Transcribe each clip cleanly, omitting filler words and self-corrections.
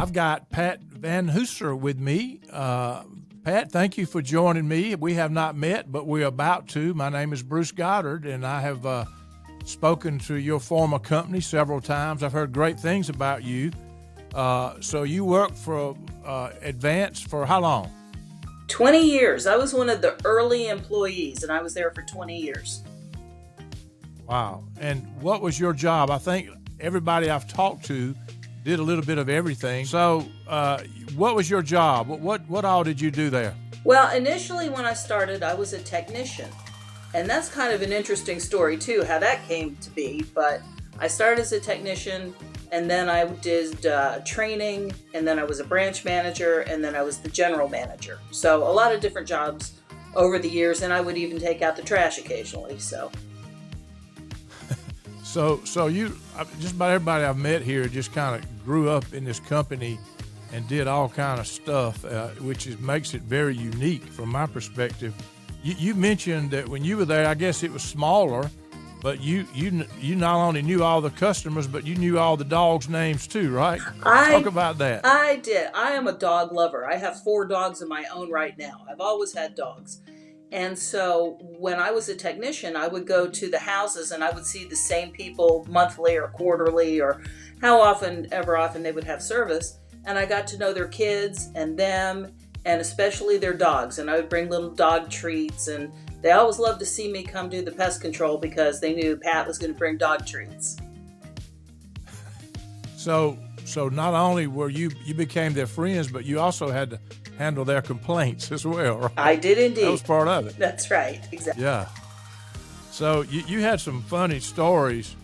I've got Pat Vanhooser with me. Pat, thank you for joining me. We have not met, but we're about to. My name is Bruce Goddard, and I have spoken to your former company several times. I've heard great things about you. So you worked for Advance for how long? 20 years. I was one of the early employees, and I was there for 20 years. Wow. And what was your job? I think everybody I've talked to did a little bit of everything. So what was your job? What all did you do there? Well, initially when I started, I was a technician. And that's kind of an interesting story, too, how that came to be. But I started as a technician, and then I did training, and then I was a branch manager, and then I was the general manager. So a lot of different jobs over the years, and I would even take out the trash occasionally. So you, just about everybody I've met here just kind of grew up in this company and did all kind of stuff, which makes it very unique from my perspective. You mentioned that when you were there, I guess it was smaller, but you not only knew all the customers, but you knew all the dogs' names too, right? Talk about that. I did. I am a dog lover. I have 4 dogs of my own right now. I've always had dogs. And so when I was a technician, I would go to the houses and I would see the same people monthly or quarterly or ever often they would have service. And I got to know their kids and them, and especially their dogs. And I would bring little dog treats, and they always loved to see me come do the pest control because they knew Pat was going to bring dog treats. So not only were you became their friends, but you also had to handle their complaints as well, right? I did indeed. That was part of it. That's right, exactly. Yeah. So you had some funny stories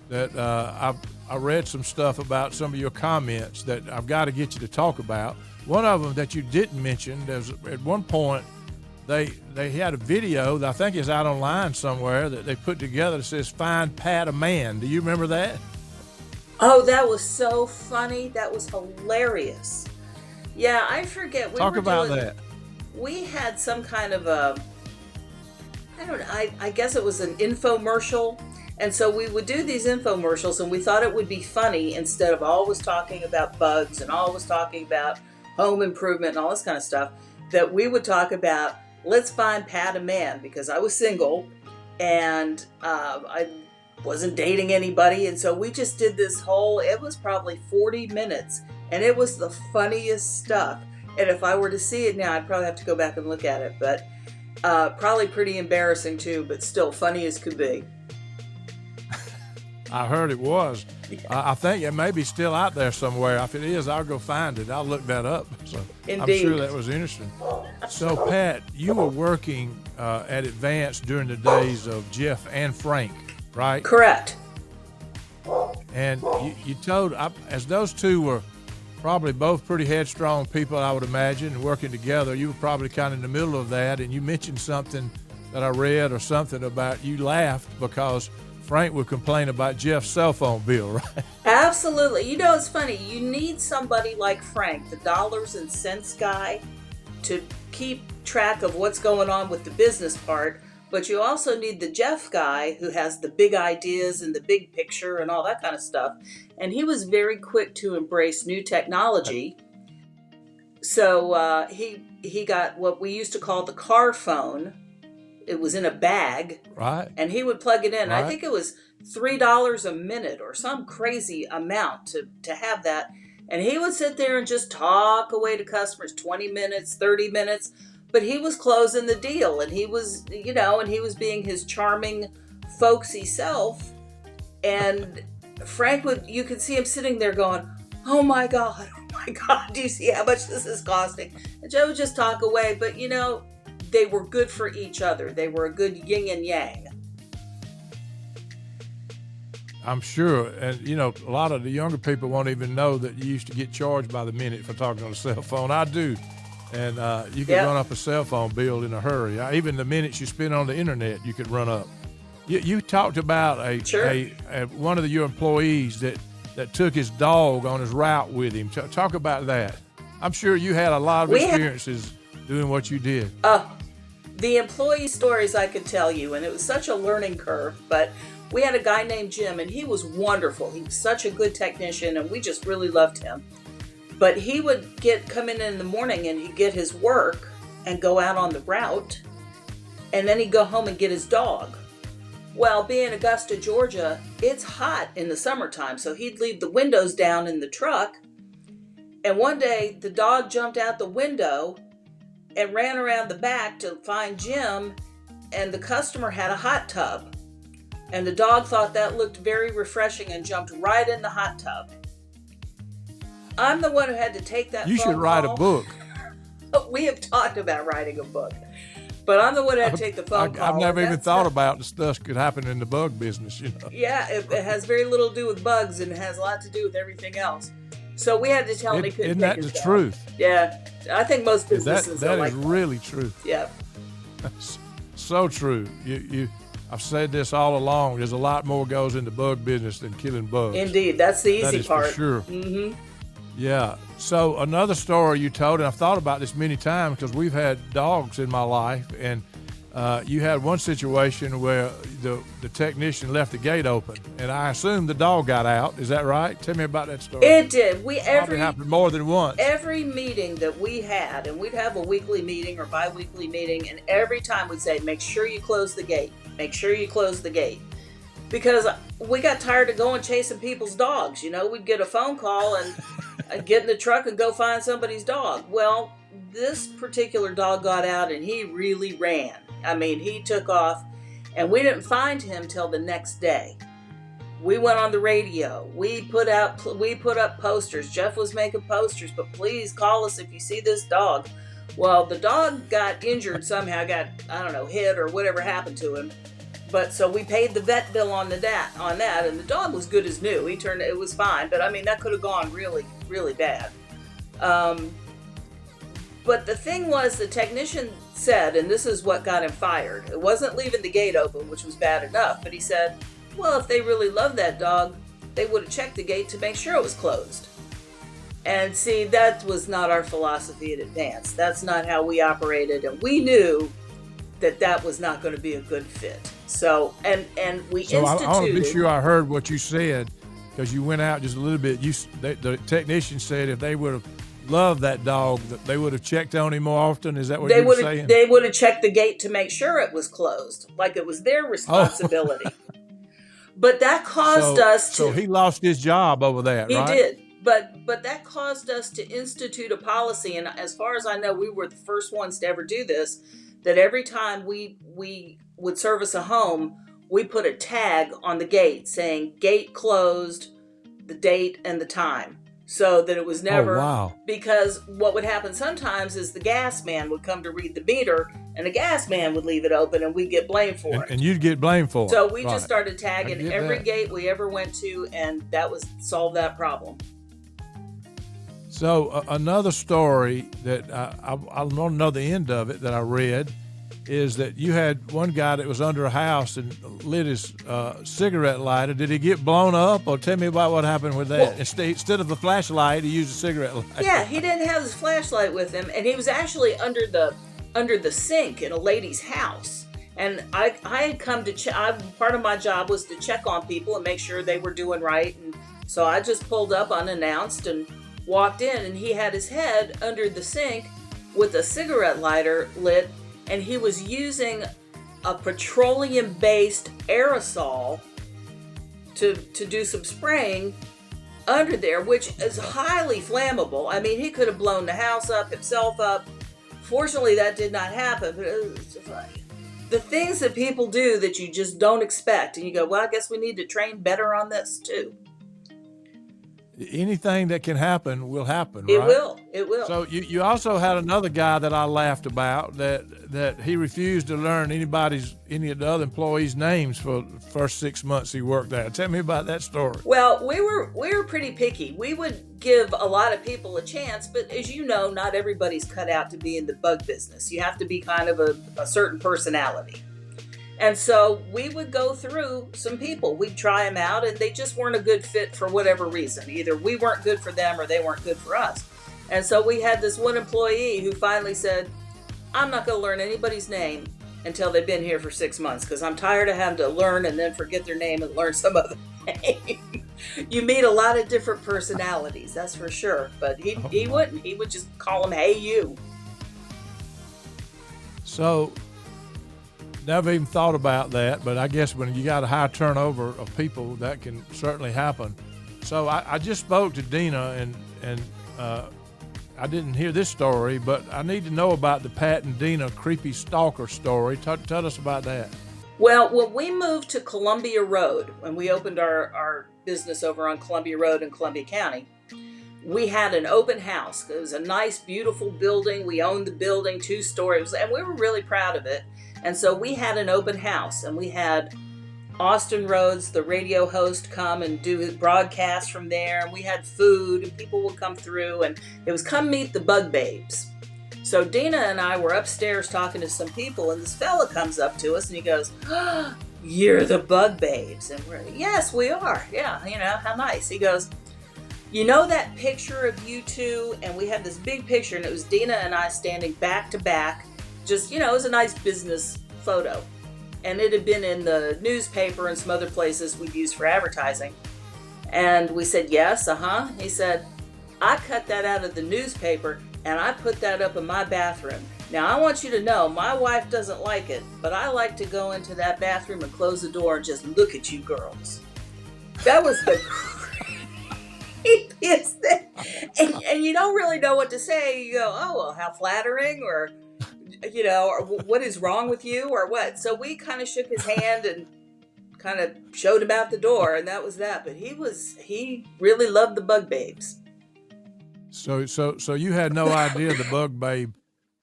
that I read some stuff about some of your comments that I've got to get you to talk about. One of them that you didn't mention, there's at one point they had a video that I think is out online somewhere that they put together that says "Find Pat a Man." Do you remember that? Oh, that was so funny. That was hilarious. Yeah, I forget. Talk about that. We had some kind of I don't know, I guess it was an infomercial. And so we would do these infomercials, and we thought it would be funny instead of always talking about bugs and always talking about home improvement and all this kind of stuff, that we would talk about, let's find Pat a man, because I was single and I wasn't dating anybody. And so we just did this it was probably 40 minutes, and it was the funniest stuff. And if I were to see it now, I'd probably have to go back and look at it, but probably pretty embarrassing too, but still funny as could be. I heard it was. Yeah. I think it may be still out there somewhere. If it is, I'll go find it. I'll look that up. So Indeed. I'm sure that was interesting. So, Pat, you were working at Advance during the days of Jeff and Frank, right? Correct. And you told, as those two were probably both pretty headstrong people, I would imagine, working together, you were probably kind of in the middle of that, and you mentioned something that I read or something about you laughed because Frank would complain about Jeff's cell phone bill, right? Absolutely. You know, it's funny. You need somebody like Frank, the dollars and cents guy, to keep track of what's going on with the business part. But you also need the Jeff guy who has the big ideas and the big picture and all that kind of stuff. And he was very quick to embrace new technology. So he got what we used to call the car phone. It was in a bag, right? And he would plug it in. Right. I think it was $3 a minute or some crazy amount to have that. And he would sit there and just talk away to customers, 20 minutes, 30 minutes. But he was closing the deal, and he was, and he was being his charming, folksy self. And Frank you could see him sitting there going, oh my God, do you see how much this is costing? And Joe would just talk away, but they were good for each other. They were a good yin and yang. I'm sure. And, a lot of the younger people won't even know that you used to get charged by the minute for talking on a cell phone. I do. And you could run up a cell phone bill in a hurry. Even the minutes you spend on the internet, you could run up. You talked about one of your employees that took his dog on his route with him. Talk about that. I'm sure you had a lot of experiences doing what you did. The employee stories I could tell you, and it was such a learning curve, but we had a guy named Jim, and he was wonderful. He was such a good technician, and we just really loved him. But he would come in the morning and he'd get his work and go out on the route, and then he'd go home and get his dog. Well, being Augusta, Georgia, it's hot in the summertime, so he'd leave the windows down in the truck, and one day the dog jumped out the window and ran around the back to find Jim, and the customer had a hot tub, and the dog thought that looked very refreshing and jumped right in the hot tub. I'm the one who had to take that phone call. You should write a book. We have talked about writing a book, but I'm the one who had to take the phone call. I've never even thought about the stuff could happen in the bug business, you know. Yeah, it has very little to do with bugs, and it has a lot to do with everything else. So we had to tell him he couldn't Isn't take that his the dog. truth? Yeah, I think most businesses that are like is really true. Yeah. That's so true. I've said this all along. There's a lot more goes into bug business than killing bugs. Indeed, that's the easy that is part. For sure. Mm-hmm. Yeah. So another story you told, and I've thought about this many times because we've had dogs in my life, and you had one situation where the technician left the gate open, and I assume the dog got out. Is that right? Tell me about that story. It did. Probably happened more than once. Every meeting that we had, and we'd have a weekly meeting or bi-weekly meeting, and every time we'd say, make sure you close the gate. Make sure you close the gate. Because we got tired of going chasing people's dogs. You know, we'd get a phone call and get in the truck and go find somebody's dog. Well, this particular dog got out and he really ran. I mean, he took off, and we didn't find him till the next day. We went on the radio. We put up posters. Jeff was making posters, but please call us if you see this dog. Well, the dog got injured somehow, hit or whatever happened to him. But so we paid the vet bill on that, and the dog was good as new. It was fine, but I mean, that could have gone really, really bad. But the thing was, the technician said, and this is what got him fired. It wasn't leaving the gate open, which was bad enough, but he said, well, if they really loved that dog, they would have checked the gate to make sure it was closed. And see, that was not our philosophy at Advance. That's not how we operated, and we knew that was not going to be a good fit. So, and we instituted... I want to be sure I heard what you said, because you went out just a little bit. The technician said if they would have loved that dog, that they would have checked on him more often. Is that what you were saying? They would have checked the gate to make sure it was closed, like it was their responsibility. Oh. But that caused us to... So he lost his job over that, right? He did. But that caused us to institute a policy, and as far as I know, we were the first ones to ever do this, that every time we would service a home, we put a tag on the gate saying gate closed, the date and the time, so that it was never... Oh, wow. Because what would happen sometimes is the gas man would come to read the meter, and the gas man would leave it open, and we'd get blamed for it. And you'd get blamed for it. So we just started tagging every gate we ever went to, and that was solved that problem. So another story that I don't know the end of it that I read is that you had one guy that was under a house and lit his cigarette lighter. Did he get blown up? Or tell me about what happened with that. Well, instead of a flashlight, he used a cigarette lighter. Yeah, he didn't have his flashlight with him, and he was actually under the sink in a lady's house. And I had come to part of my job was to check on people and make sure they were doing right. And so I just pulled up unannounced and walked in, and he had his head under the sink with a cigarette lighter lit, and he was using a petroleum-based aerosol to do some spraying under there, which is highly flammable. I mean, he could have blown the house up, himself up. Fortunately, that did not happen, but it was just like the things that people do that you just don't expect, and you go, well, I guess we need to train better on this too. Anything that can happen will happen, right? It will. So you also had another guy that I laughed about that he refused to learn any of the other employees' names for the first 6 months he worked there. Tell me about that story. Well, we were pretty picky. We would give a lot of people a chance, but as you know, not everybody's cut out to be in the bug business. You have to be kind of a certain personality. And so we would go through some people. We'd try them out, and they just weren't a good fit for whatever reason. Either we weren't good for them or they weren't good for us. And so we had this one employee who finally said, I'm not going to learn anybody's name until they've been here for 6 months, because I'm tired of having to learn and then forget their name and learn some other name. You meet a lot of different personalities, that's for sure. But he wouldn't. He would just call him, "Hey, you." So, never even thought about that, but I guess when you got a high turnover of people, that can certainly happen. So I just spoke to Dina, and I didn't hear this story, but I need to know about the Pat and Dina creepy stalker story. Tell us about that. Well, when we moved to Columbia Road, when we opened our business over on Columbia Road in Columbia County, we had an open house. It was a nice, beautiful building. We owned the building, 2 stories, and we were really proud of it. And so we had an open house, and we had Austin Rhodes, the radio host, come and do his broadcast from there. And we had food, and people would come through, and it was come meet the Bug Babes. So Dina and I were upstairs talking to some people, and this fella comes up to us, and he goes, "Oh, you're the Bug Babes." And we're, "Yes, we are. Yeah, how nice." He goes, "You know that picture of you two?" And we had this big picture, and it was Dina and I standing back to back. Just, it was a nice business photo. And it had been in the newspaper and some other places we'd used for advertising. And we said, "Yes, He said, "I cut that out of the newspaper and I put that up in my bathroom. Now I want you to know, my wife doesn't like it, but I like to go into that bathroom and close the door and just look at you girls." That was the creepiest thing. And you don't really know what to say. You go, "Oh, well, how flattering," or or "What is wrong with you," or what. So we kind of shook his hand and kind of showed him out the door, and that was that. But he really loved the Bug Babes. So you had no idea the Bug Babe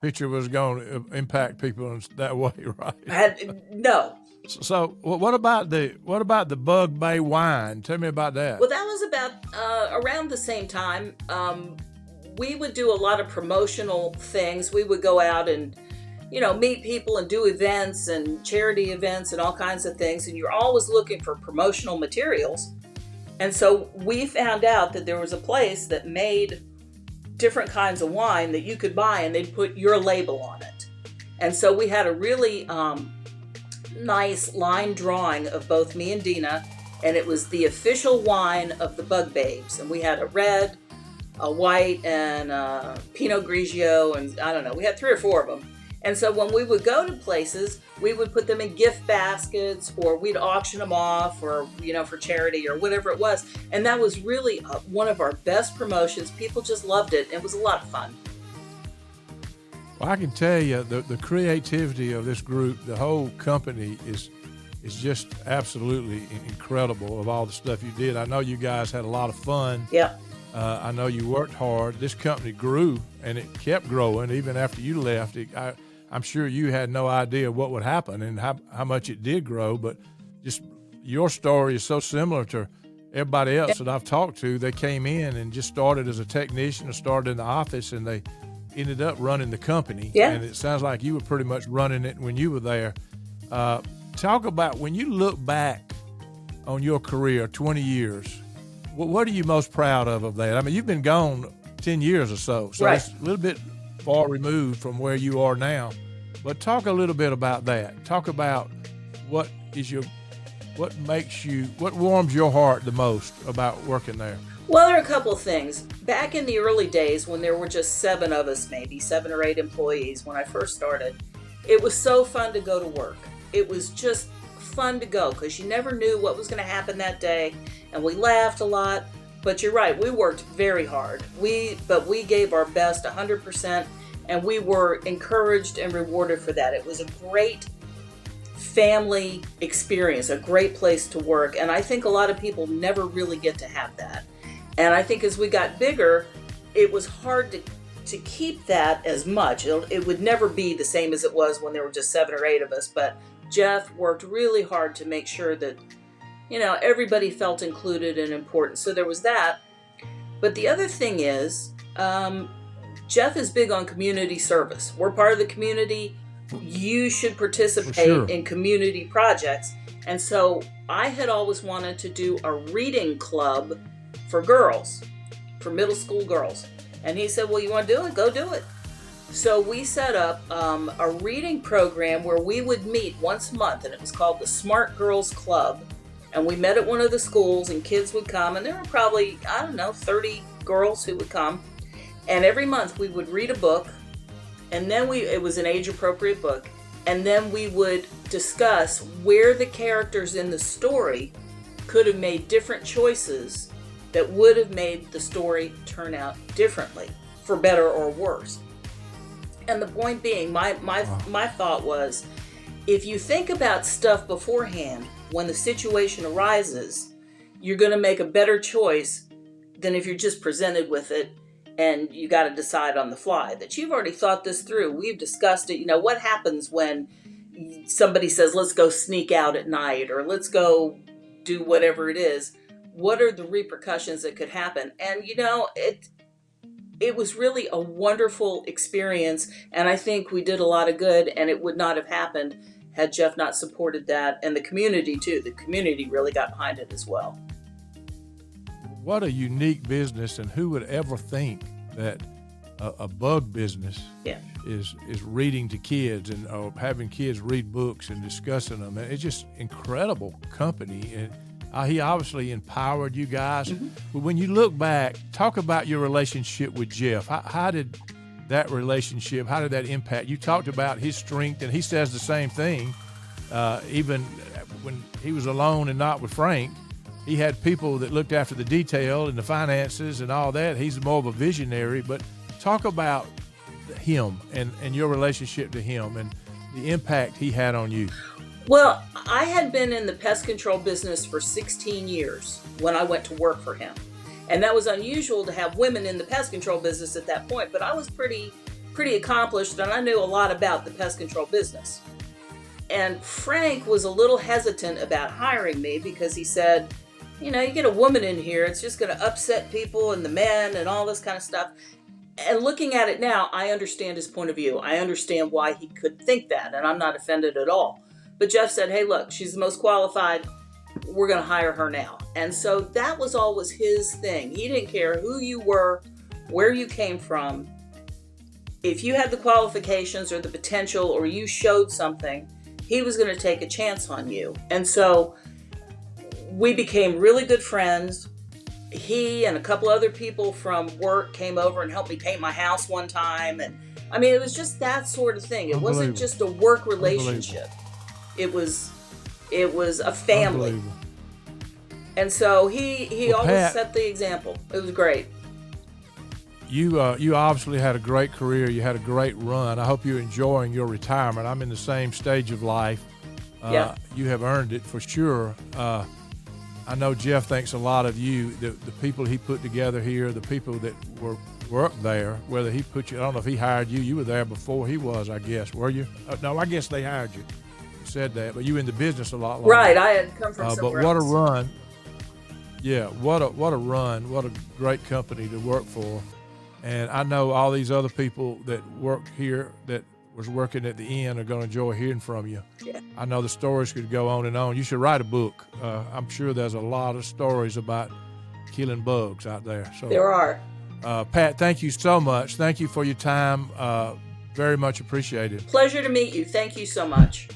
picture was going to impact people in that way, right? No. So what about the Bug Babe wine? Tell me about that. Well, that was about around the same time. We would do a lot of promotional things. We would go out and meet people and do events and charity events and all kinds of things. And you're always looking for promotional materials. And so we found out that there was a place that made different kinds of wine that you could buy, and they'd put your label on it. And so we had a really nice line drawing of both me and Dina, and it was the official wine of the Bug Babes. And we had a red, a white, and a Pinot Grigio, and I don't know, we had 3 or 4 of them. And so when we would go to places, we would put them in gift baskets, or we'd auction them off, or for charity or whatever it was. And that was really one of our best promotions. People just loved it. It was a lot of fun. Well, I can tell you the creativity of this group, the whole company is just absolutely incredible of all the stuff you did. I know you guys had a lot of fun. Yeah. I know you worked hard. This company grew, and it kept growing even after you left. I'm sure you had no idea what would happen and how much it did grow, but just your story is so similar to everybody else that I've talked to. They came in and just started as a technician or started in the office, and they ended up running the company. Yeah. And it sounds like you were pretty much running it when you were there. Talk about when you look back on your career, 20 years, what are you most proud of that? I mean, you've been gone 10 years or so right. It's a little bit far removed from where you are now. But talk a little bit about that. Talk about what warms your heart the most about working there. Well, there are a couple of things. Back in the early days when there were just 7 of us, maybe 7 or 8 employees when I first started, it was so fun to go to work. It was just fun to go because you never knew what was going to happen that day, and we laughed a lot. But you're right, we worked very hard. But we gave our best 100%, and we were encouraged and rewarded for that. It was a great family experience, a great place to work, and I think a lot of people never really get to have that. And I think as we got bigger, it was hard to keep that as much. It would never be the same as it was when there were just 7 or 8 of us, but Jeff worked really hard to make sure that, everybody felt included and important. So there was that. But the other thing is, Jeff is big on community service. We're part of the community. You should participate in community projects. And so I had always wanted to do a reading club for girls, for middle school girls. And he said, "Well, you want to do it? Go do it." So we set up a reading program where we would meet once a month, and it was called the Smart Girls Club. And we met at one of the schools, and kids would come, and there were probably, 30 girls who would come. And every month we would read a book, and then it was an age-appropriate book, and then we would discuss where the characters in the story could have made different choices that would have made the story turn out differently, for better or worse. And the point being, my thought was, if you think about stuff beforehand, when the situation arises, you're going to make a better choice than if you're just presented with it and you got to decide on the fly. That you've already thought this through. We've discussed it. What happens when somebody says, let's go sneak out at night, or let's go do whatever it is? What are the repercussions that could happen? And it was really a wonderful experience, and I think we did a lot of good, and it would not have happened had Jeff not supported that, and the community too. The community really got behind it as well. What a unique business, and who would ever think that a bug business is reading to kids and having kids read books and discussing them. It's just incredible company, and he obviously empowered you guys. Mm-hmm. But when you look back, talk about your relationship with Jeff. How did that relationship, how did that impact? You talked about his strength, and he says the same thing. Even when he was alone and not with Frank, he had people that looked after the detail and the finances and all that. He's more of a visionary, but talk about him and your relationship to him and the impact he had on you. Well, I had been in the pest control business for 16 years when I went to work for him. And that was unusual to have women in the pest control business at that point, but I was pretty accomplished, and I knew a lot about the pest control business. And Frank was a little hesitant about hiring me because he said, you get a woman in here, it's just going to upset people and the men and all this kind of stuff. And looking at it now, I understand his point of view. I understand why he could think that, and I'm not offended at all. But Jeff said, hey, look, she's the most qualified. We're going to hire her now. And so that was always his thing. He didn't care who you were, where you came from. If you had the qualifications or the potential, or you showed something, he was going to take a chance on you. And so we became really good friends. He and a couple other people from work came over and helped me paint my house one time. And I mean, it was just that sort of thing. It wasn't just a work relationship. It was a family. And so he always Pat, set the example. It was great. You obviously had a great career. You had a great run. I hope you're enjoying your retirement. I'm in the same stage of life. You have earned it for sure. I know Jeff thinks a lot of you, the people he put together here, the people that worked there, whether he put you, I don't know if he hired you. You were there before he was, I guess. Were you? No, I guess they hired you. You said that, but you were in the business a lot longer. Right, I had come from somewhere But what else. a run. Yeah, what a run. What a great company to work for. And I know all these other people that work here that was working at the end are going to enjoy hearing from you. Yeah. I know the stories could go on and on. You should write a book. I'm sure there's a lot of stories about killing bugs out there. So there are. Pat, thank you so much. Thank you for your time. Very much appreciated. Pleasure to meet you. Thank you so much.